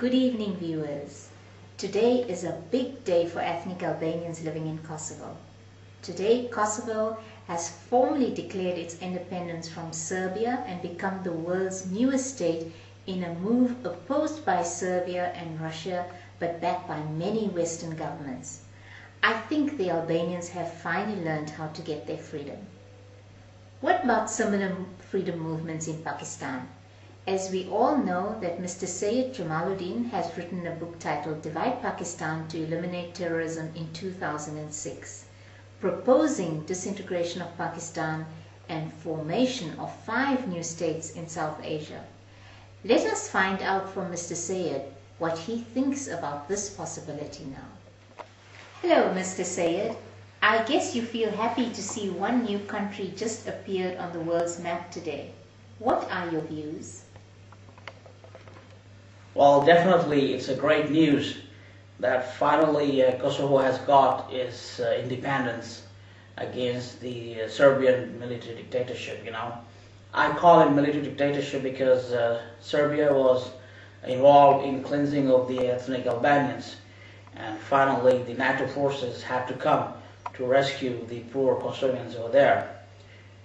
Good evening, viewers. Today is a big day for ethnic Albanians living in Kosovo. Today, Kosovo has formally declared its independence from Serbia and become the world's newest state in a move opposed by Serbia and Russia, but backed by many Western governments. I think the Albanians have finally learned how to get their freedom. What about similar freedom movements in Pakistan? As we all know that Mr. Syed Jamaluddin has written a book titled Divide Pakistan to Eliminate Terrorism in 2006, proposing disintegration of Pakistan and formation of 5 new states in South Asia. Let us find out from Mr. Syed what he thinks about this possibility now. Hello, Mr. Syed. I guess you feel happy to see one new country just appeared on the world's map today. What are your views? Well, definitely it's a great news that finally Kosovo has got its independence against the Serbian military dictatorship, I call it military dictatorship because Serbia was involved in cleansing of the ethnic Albanians, and finally the NATO forces had to come to rescue the poor Kosovans over there.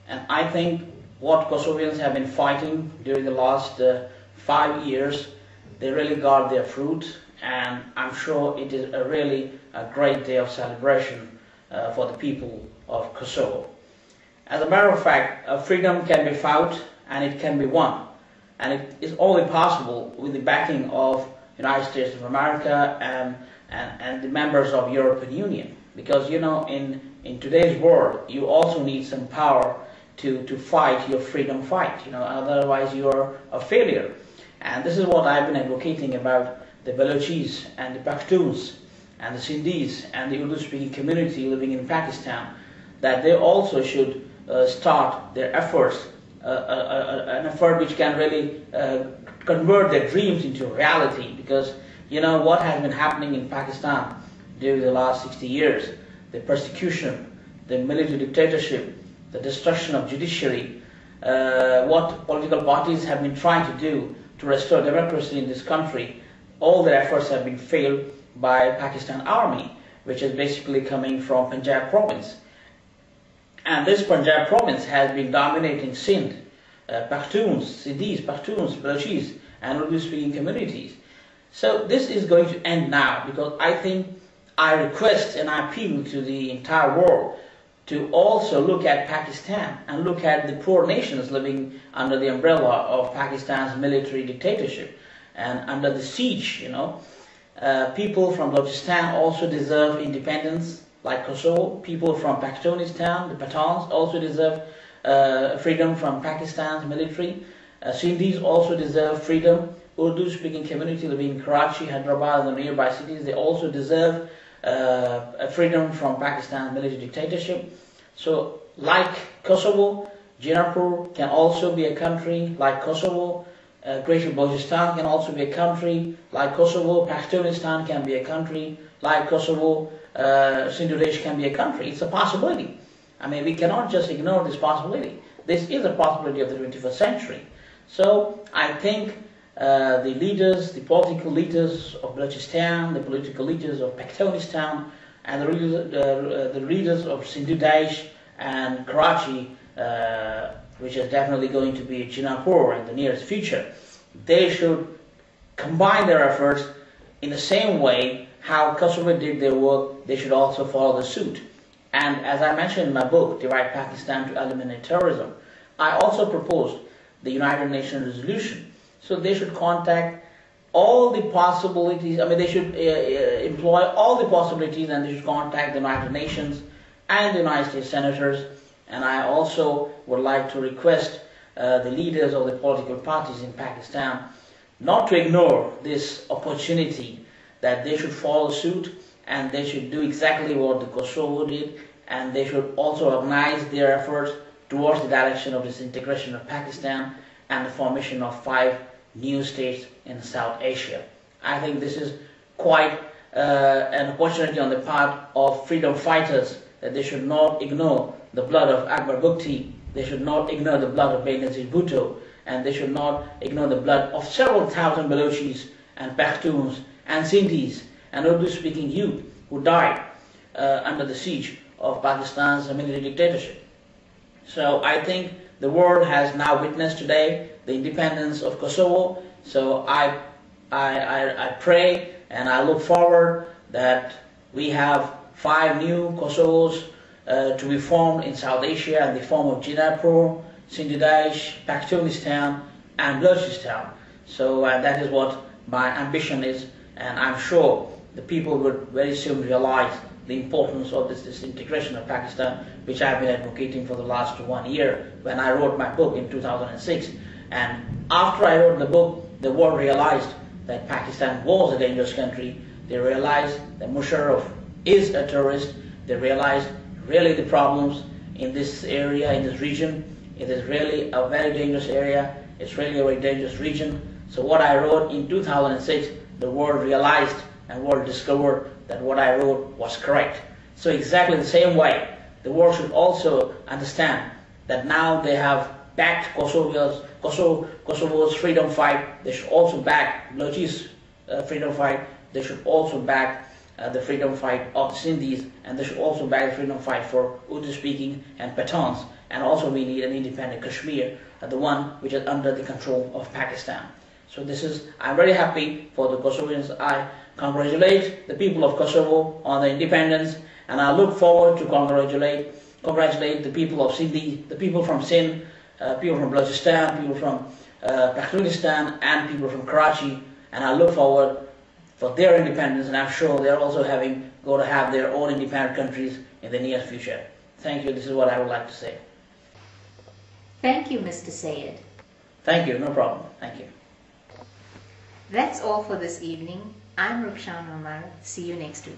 And I think what Kosovans have been fighting during the last 5 years, they really got their fruit, and I'm sure it is really a great day of celebration for the people of Kosovo. As a matter of fact, freedom can be fought and it can be won, and it is only possible with the backing of United States of America and the members of European Union, because in today's world you also need some power to fight your freedom fight, otherwise you are a failure. And this is what I've been advocating about the Balochis and the Pashtuns and the Sindhis and the Urdu-speaking community living in Pakistan, that they also should start their efforts, an effort which can really convert their dreams into reality. Because what has been happening in Pakistan during the last 60 years, the persecution, the military dictatorship, the destruction of judiciary, what political parties have been trying to do to restore democracy in this country, all their efforts have been failed by Pakistan army, which is basically coming from Punjab province. And this Punjab province has been dominating Sindh, Pashtuns, Sindhis, Pashtuns, Balochis, and Urdu-speaking communities. So this is going to end now, because I request and I appeal to the entire world to also look at Pakistan and look at the poor nations living under the umbrella of Pakistan's military dictatorship and under the siege. People from Balochistan also deserve independence, like Kosovo. People from Pakistan, the Pathans, also deserve freedom from Pakistan's military. Sindhis also deserve freedom. Urdu-speaking community living in Karachi, Hyderabad, and the nearby cities, they also deserve freedom from Pakistan's military dictatorship. So, like Kosovo, Jinapur can also be a country. Like Kosovo, Greater Balochistan can also be a country. Like Kosovo, Pashtunistan can be a country. Like Kosovo, Sindhudesh can be a country. It's a possibility. We cannot just ignore this possibility. This is a possibility of the 21st century. So, I think the leaders, the political leaders of Balochistan, the political leaders of Pakistan, and the leaders of Sindhudesh and Karachi, which is definitely going to be Jinapur in the nearest future, they should combine their efforts in the same way how Kosovo did their work. They should also follow the suit. And as I mentioned in my book, Divide Pakistan to Eliminate Terrorism, I also proposed the United Nations resolution. So they should contact all the possibilities, they should employ all the possibilities, and they should contact the United Nations and the United States senators. And I also would like to request the leaders of the political parties in Pakistan not to ignore this opportunity, that they should follow suit and they should do exactly what the Kosovo did, and they should also organize their efforts towards the direction of disintegration of Pakistan and the formation of 5 new states in South Asia. I think this is quite an opportunity on the part of freedom fighters, that they should not ignore the blood of Akbar Bukti, they should not ignore the blood of Benazir Bhutto, and they should not ignore the blood of several thousand Balochis and Pakhtuns and Sindhis and Urdu-speaking youth who died under the siege of Pakistan's military dictatorship. So I think the world has now witnessed today the independence of Kosovo. So I pray and I look forward that we have 5 new Kosovos to be formed in South Asia in the form of Jinapur, Sindhudaish, Pakhtunistan and Balochistan. So that is what my ambition is, and I'm sure the people would very soon realize the importance of this integration of Pakistan, which I've been advocating for the last 1 year when I wrote my book in 2006. And after I wrote the book, the world realized that Pakistan was a dangerous country. They realized that Musharraf is a terrorist. They realized really the problems in this area, in this region. It is really a very dangerous area. It's really a very dangerous region. So what I wrote in 2006, the world realized and world discovered that what I wrote was correct. So exactly the same way, the world should also understand that now they have backed Kosovo's freedom fight. They should also back Balochi's freedom fight. They should also back the freedom fight of the Sindhis, and they should also back the freedom fight for Urdu-speaking and Pathans. And also we need an independent Kashmir, the one which is under the control of Pakistan. So I'm very happy for the Kosovars. I congratulate the people of Kosovo on their independence, and I look forward to congratulate the people of Sindhi, the people from Sindh, people from Balochistan, people from Pakhtunistan, and people from Karachi, and I look forward for their independence, and I'm sure they're also going to have their own independent countries in the near future. Thank you. This is what I would like to say. Thank you, Mr. Syed. Thank you. No problem. Thank you. That's all for this evening. I'm Rukshan Omar. See you next week.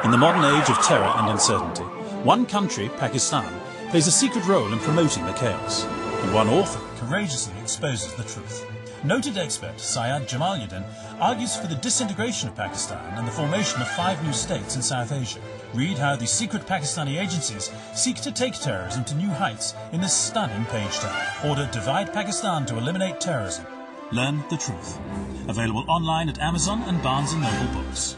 In the modern age of terror and uncertainty, one country, Pakistan, plays a secret role in promoting the chaos, and one author courageously exposes the truth. Noted expert Syed Jamaluddin argues for the disintegration of Pakistan and the formation of 5 new states in South Asia. Read how the secret Pakistani agencies seek to take terrorism to new heights in this stunning page turn. Order Divide Pakistan to Eliminate Terrorism. Learn the truth. Available online at Amazon and Barnes & Noble Books.